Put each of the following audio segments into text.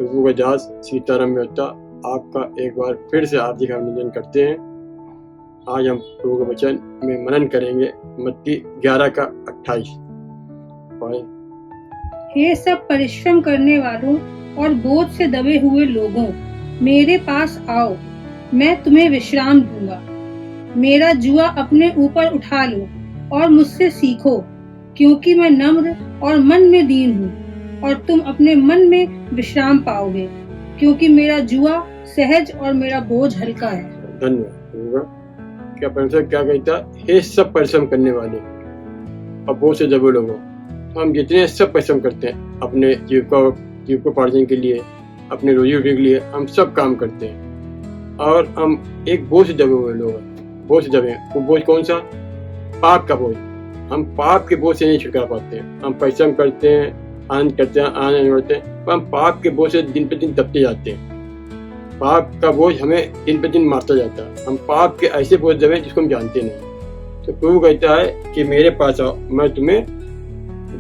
प्रभु का दास सीताराम मेहता आपका एक बार फिर से हार्दिक अभिनंदन करते हैं। आज हम प्रभु के वचन में मनन करेंगे मत्ती 11:28। पढ़ें। हे सब परिश्रम करने वालों और बोझ से दबे हुए लोगों, मेरे पास आओ, मैं तुम्हें विश्राम दूंगा। मेरा जुआ अपने ऊपर उठा लो और मुझसे सीखो, क्योंकि मैं नम्र और मन में दीन हूँ, और तुम अपने मन में विश्राम पाओगे, क्योंकि मेरा जुआ सहज और मेरा बोझ हल्का है। धन्यवाद। क्या परमेश्वर क्या कहता है? हे सब परिश्रम करने वाले और बोझ से दबे लोगों, हम जितने सब परिश्रम करते हैं अपने जीविकोपार्जन के लिए, अपने रोजी रोटी के लिए, हम सब काम करते हैं और हम एक बोझ से दबे हुए लोग हैं। बोझ से दबे, वो बोझ कौन सा? पाप का बोझ। हम पाप के बोझ से नहीं छुटकारा पाते हैं। हम परिश्रम करते हैं, आनंद करते हैं, आनंद बढ़ते हैं, पर हम पाप के बोझ से दिन पे दिन दबते जाते हैं। पाप का बोझ हमें दिन पे दिन मारता जाता है। हम पाप के ऐसे बोझ दबे जिसको हम जानते नहीं। तो प्रभु कहता है कि मेरे पास आओ, मैं तुम्हें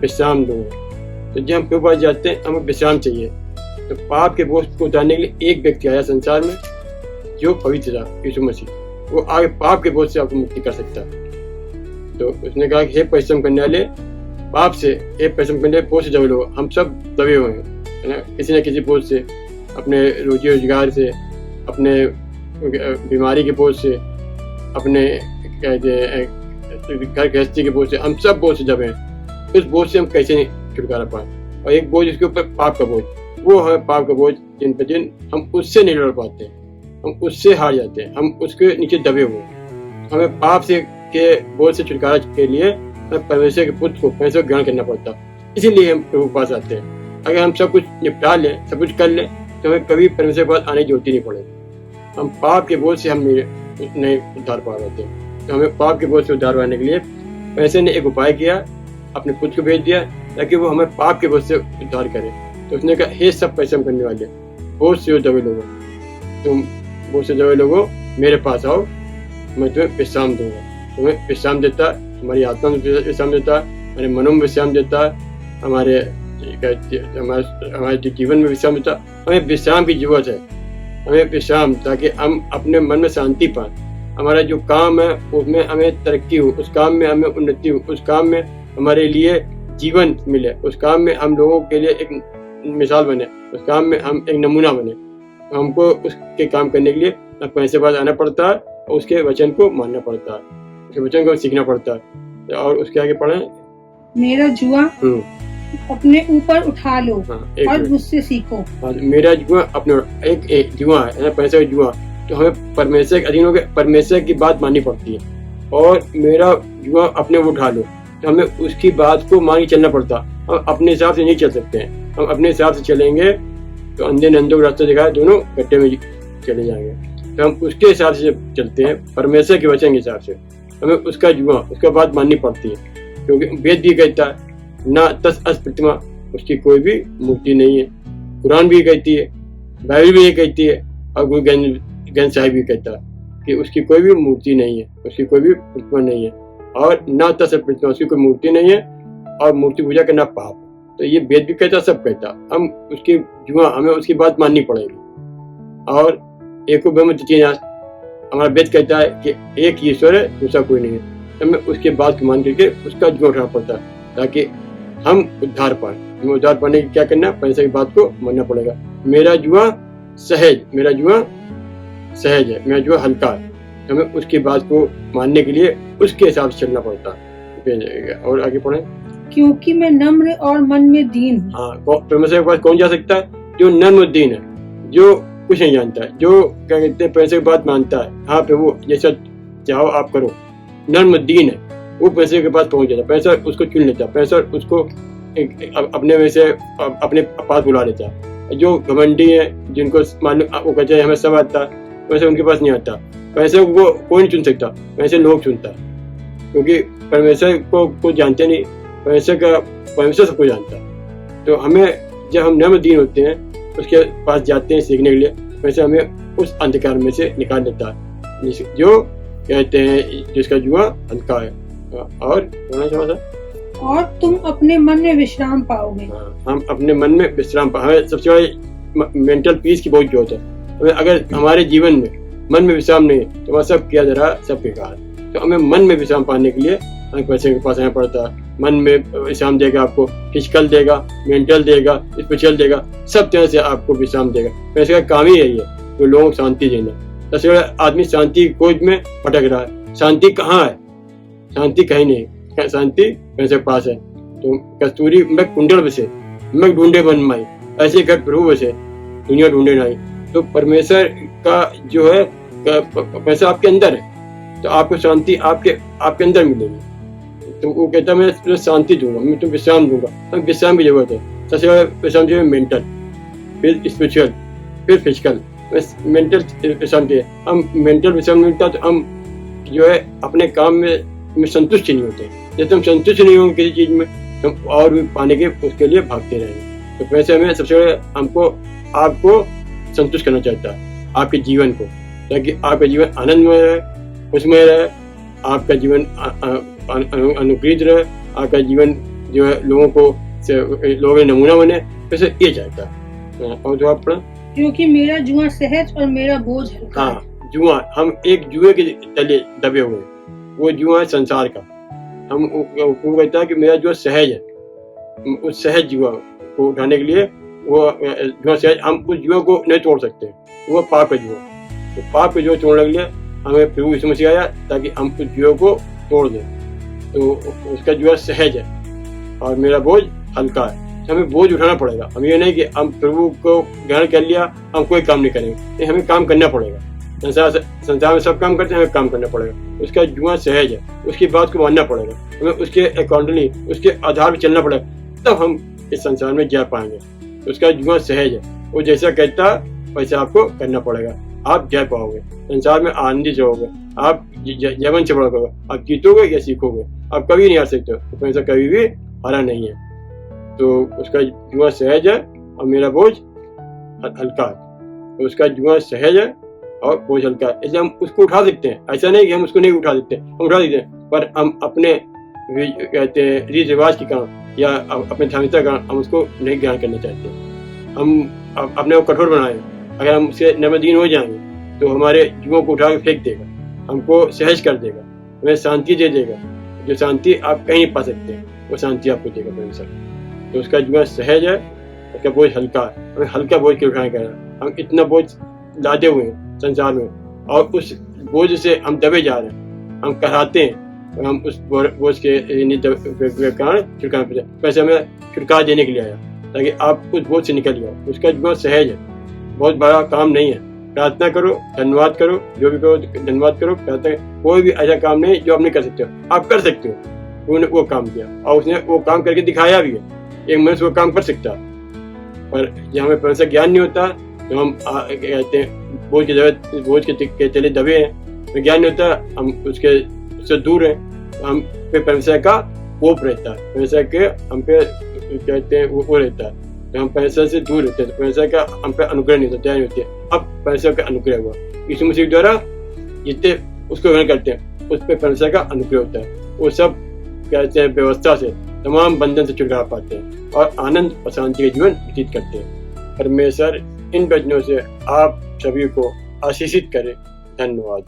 विश्राम दूंगा। तो जब हम प्रभु पास जाते हैं, हमें विश्राम चाहिए। तो पाप के बोझ को उतारने के लिए एक व्यक्ति आया संसार में, जो पवित्र था, यीशु मसीह। वो आगे पाप के बोझ से आपको मुक्ति कर सकता है। तो उसने कहा कि हे परिश्रम करने वाले पाप से, हे परिश्रम करने वाले बोझ से दबे लोग, हम सब दबे हुए हैं, है ना, किसी न किसी बोझ से, अपने रोजी रोजगार से, अपने बीमारी के बोझ से, अपने घर गृहस्थी के बोझ से, हम सब बोझ से दबे हैं। उस बोझ से हम कैसे नहीं छुटकारा पाए? और एक बोझ उसके ऊपर पाप का बोझ, वो है पाप का बोझ। दिन पे दिन हम उससे नहीं लड़ पाते, हम उससे हार जाते हैं, हम उसके नीचे दबे हुए। हमें पाप से के बोझ से छुटकारा के लिए परमेश्वर के पुत्र को परमेश्वर ग्रहण करना पड़ता। इसीलिए हम प्रभु के पास आते हैं। अगर हम सब कुछ निपटा लें, सब कुछ कर लें, तो हमें कभी परमेश्वर के पास आने की जरूरत ही नहीं पड़ेगी। हम पाप के बोझ से हम नहीं उद्धार पा रहे थे। तो हमें पाप के बोझ से उद्धार पाने के लिए परमेश्वर ने एक उपाय किया, अपने पुत्र को भेज दिया ताकि वो हमें पाप के बोझ से उद्धार करे। तो उसने कहा, हे सब परिश्रम करने वाले बोझ से दबे लोगों, तुम बोझ से दबे लोगों, मेरे पास आओ, मैं तुम्हें विश्राम दूंगा। तुम्हें विश्राम देता है, हमारी आत्मा में विश्राम देता है, हमारे मनों में विश्राम देता है, हमारे जीवन में विश्राम देता है। हमें विश्राम की जरूरत है, हमें विश्राम, ताकि हम अपने मन में शांति पाएं। हमारा जो काम है उसमें हमें तरक्की हो, उस काम में हमें उन्नति हो, उस काम में हमारे लिए जीवन मिले, उस काम में हम लोगों के लिए एक मिसाल बने, उस काम में हम एक नमूना बने। हमको उसके काम करने के लिए पैसे पास आना पड़ता है और उसके वचन को मानना पड़ता है, उसके वचन को सीखना पड़ता है। और उसके आगे पढ़ें, मेरा जुआ अपने ऊपर उठा लो और मुझसे सीखो। मेरा जुआ अपने एक जुआ है, पैसे का जुआ। तो हमें परमेश्वर के अधीन होकर परमेश्वर की बात माननी पड़ती है। और मेरा जुआ अपने उठा लो, तो हमें उसकी बात को मान के चलना पड़ता। हम अपने हिसाब से नहीं चल सकते हैं। हम अपने हिसाब से चलेंगे तो अंधे नंदों को रास्ता दिखाए, दोनों गड्ढे में चले जाएंगे। तो हम उसके हिसाब से चलते हैं, परमेश्वर के वचन के हिसाब से। हमें उसका जुआ, उसका बात माननी पड़ती है, क्योंकि वेद भी कहता है, ना तस अस प्रतिमा, उसकी कोई भी मूर्ति नहीं है। कुरान भी कहती है, बाइबल भी ये कहती है, और गुरु ग्रंथ साहिब भी कहता है कि उसकी कोई भी मूर्ति नहीं है, उसकी कोई भी प्रतिमा नहीं है, और ना तस अस प्रतिमा, उसकी कोई मूर्ति नहीं है, और मूर्ति पूजा करना पाप। तो ये वेद भी कहता, सब कहता। हम उसकी जुआ, हमें उसकी बात माननी पड़ेगी। और एको ब्रह्म द्वितीय, हमारा वेद कहता है कि एक ईश्वर है, दूसरा कोई नहीं है। हमें उसके बात को मान करके उसका जुआ उठाना पड़ता है, ताकि हम उद्धार पाए। हमें उद्धार पाने की क्या करना? परमेश्वर की बात को मानना पड़ेगा। मेरा जुआ सहज, मेरा जुआ सहज है, मेरा जुआ हल्का है। हमें उसकी बात को मानने के लिए उसके हिसाब से चलना पड़ता है। और आगे पढ़ें, क्योंकि मैं नम्र और मन में दीन हूँ। हाँ, परमेश्वर के पास कौन जा सकता है? जो नम्र दीन है, जो कुछ नहीं जानता है, जो क्या कहते हैं परमेश्वर की बात मानता है। हाँ प्रभु, जैसा चाहो आप करो। नम्र दीन है, वो परमेश्वर के पास पहुंच जाता है। परमेश्वर उसको चुन लेता है, परमेश्वर उसको अपने में से अपने पास बुला लेता है। जो घमंडी है, जिनको मालूम, वो कहते हैं हमें सब आता है, वैसे उनके पास नहीं आता। परमेश्वर को कोई नहीं चुन सकता, परमेश्वर लोग चुनता है, क्योंकि परमेश्वर को कुछ जानते नहीं। परमेश्वर सबको जानता है। तो हमें, जब हम नम्र दीन होते हैं, उसके पास जाते हैं सीखने के लिए, वैसे हमें उस अंधकार में से निकाल देता है, जो कहते हैं जिसका जुआ हल्का है। और तुम अपने मन में विश्राम पाओगे। हम अपने मन में विश्राम पाए। सबसे बड़ा मेंटल पीस की बहुत जरूरत है हमें। अगर हमारे जीवन में मन में विश्राम नहीं है तो वह सब किया जा रहा सब बेकार है। तो हमें मन में विश्राम पाने के लिए हमें पैसे के पास आना पड़ता है। मन में विश्राम देगा आपको, फिजिकल देगा, मेंटल देगा, स्पिरिचुअल देगा, सब तरह से आपको विश्राम देगा। पैसे का काम ही यही है तो लोगों को शांति देना। सबसे बड़ा आदमी शांति की खोज में भटक रहा है। शांति कहाँ है? शांति कहीं नहीं, शांति पैसे के पास है। तो कस्तूरी मैं कुंडल बसे मैं ढूंढे बन माई, ऐसे घर प्रभु बसे दुनिया ढूंढे नहीं। तो परमेश्वर का जो है पैसा आपके अंदर है तो आपको शांति आपके अंदर मिलेगी। तो वो कहता है मैं तुम्हें शांति दूंगा, मैं तुम्हें विश्राम दूंगा। हमें विश्राम की जरूरत है। सबसे बड़ा विश्राम जो है मेंटल, फिर स्पिरिचुअल, फिर फिजिकल। मेंटल विश्राम चाहिए। हम मेंटल विश्राम मिलता तो हम जो है अपने काम में संतुष्ट नहीं होते। जैसे हम संतुष्ट नहीं होंगे किसी चीज में हम और भी पाने के उसके लिए भागते रहेंगे। तो वैसे हमें सबसे बड़े हमको आपको संतुष्ट करना चाहता है आपके जीवन को, ताकि आपका जीवन आनंदमय रहे, खुशमय रहे, आपका जीवन अनुग्रहित रहे, आपका जीवन जो है लोगों का नमूना बने। वैसे ये चाहता है। और जो आप पढ़ा, क्योंकि मेरा जुआ सहज और मेरा बोझ हल्का। हाँ, जुआ, हम एक जुए के तले दबे हुए हैं। वो जुआ है संसार का। हम वो कहता है कि मेरा जुआ सहज है। उस सहज जुआ को उठाने के लिए वो जुआ सहज, हम उस जुआ को नहीं तोड़ सकते। वो पाप है जुआ। तो पाप के जुआ तोड़ने के लिए हमें प्रभु यीशु मसीह आया ताकि हम उस जुआ को तोड़ दें। तो उसका जुआ सहज है और मेरा बोझ हल्का है। हमें बोझ उठाना पड़ेगा। हम ये नहीं कि हम प्रभु को ग्रहण कर लिया हम कोई काम नहीं करेंगे, नहीं, हमें काम करना पड़ेगा। संसार में सब काम करते हैं, हमें काम करना पड़ेगा। उसका जुआ सहज है, उसकी बात को मानना पड़ेगा, हमें उसके अकॉर्डिंगली उसके आधार पर चलना पड़ेगा, तब हम इस संसार में जा पाएंगे। उसका जुआ सहज है, वो जैसा कहता वैसा आपको करना पड़ेगा, आप जा पाओगे। संसार में आनंदित रहोगे, आप जीवन से बढ़ोगे, आप जीतोगे या सीखोगे। आप कभी नहीं हार सकते, तो कभी भी हारा नहीं है। तो उसका जुआ सहज है और मेरा बोझ हल्का है। तो उसका जुआ सहज है और बोझ हल्का है, इसलिए हम उसको उठा सकते हैं। ऐसा नहीं कि हम उसको नहीं उठा सकते, हम उठा सकते हैं, पर हम अपने कहते हैं रीति रिवाज के कारण या अपने धार्मिकता के कारण हम उसको नहीं ग्रहण करना चाहते। हम अपने को कठोर बनाए। अगर हम उससे नमदीन हो जाएंगे तो हमारे जुओं को उठा के फेंक देगा, हमको सहज कर देगा, हमें शांति दे देगा। जो शांति आप कहीं नहीं पा सकते वो शांति आपको देगा परमेश्वर। तो उसका जुआ सहज है, उसका बोझ हल्का है। हमें हल्का बोझ के उठाने का। हम इतना बोझ लादे हुए हैं संसार में और उस बोझ से हम दबे जा रहे हैं, हम कहराते हैं और हम उस बोझ के कारण छुटकारा पाते। वैसे हमें छुटकारा देने के लिए आया ताकि आप उस बोझ से निकल जाओ। उसका जुआ सहज है, बहुत बड़ा काम नहीं है। प्रार्थना करो, धन्यवाद करो, जो भी करो धन्यवाद करो, प्रार्थना। कोई भी ऐसा काम नहीं जो आप नहीं कर सकते हो, आप कर सकते हो। उन्होंने वो काम किया और उसने वो काम करके दिखाया भी है। एक मनुष्य वो काम कर सकता है, पर जब हमें परमेश्वर ज्ञान नहीं होता तो हम कहते हैं बोझ के तले दबे हैं। ज्ञान नहीं होता, हम उससे दूर हैं, हम पे परमेश्वर का कोप रहता है, परमेश्वर के हम पे कहते हैं वो रहता है, तो हम परमेश्वर से दूर रहते हैं। तो परमेश्वर का हम पे अनुग्रह नहीं होता, नहीं होती है। अब परमेश्वर का अनुग्रह हुआ यीशु मसीह द्वारा, जितने उसको ग्रहण करते हैं उस पर परमेश्वर का अनुग्रह होता है। वो सब कहते हैं व्यवस्था से तमाम बंधन से छुटकारा पाते हैं और आनंद और शांति के जीवन व्यतीत करते हैं। परमेश्वर इन वचनों से आप सभी को आशीषित करे। धन्यवाद।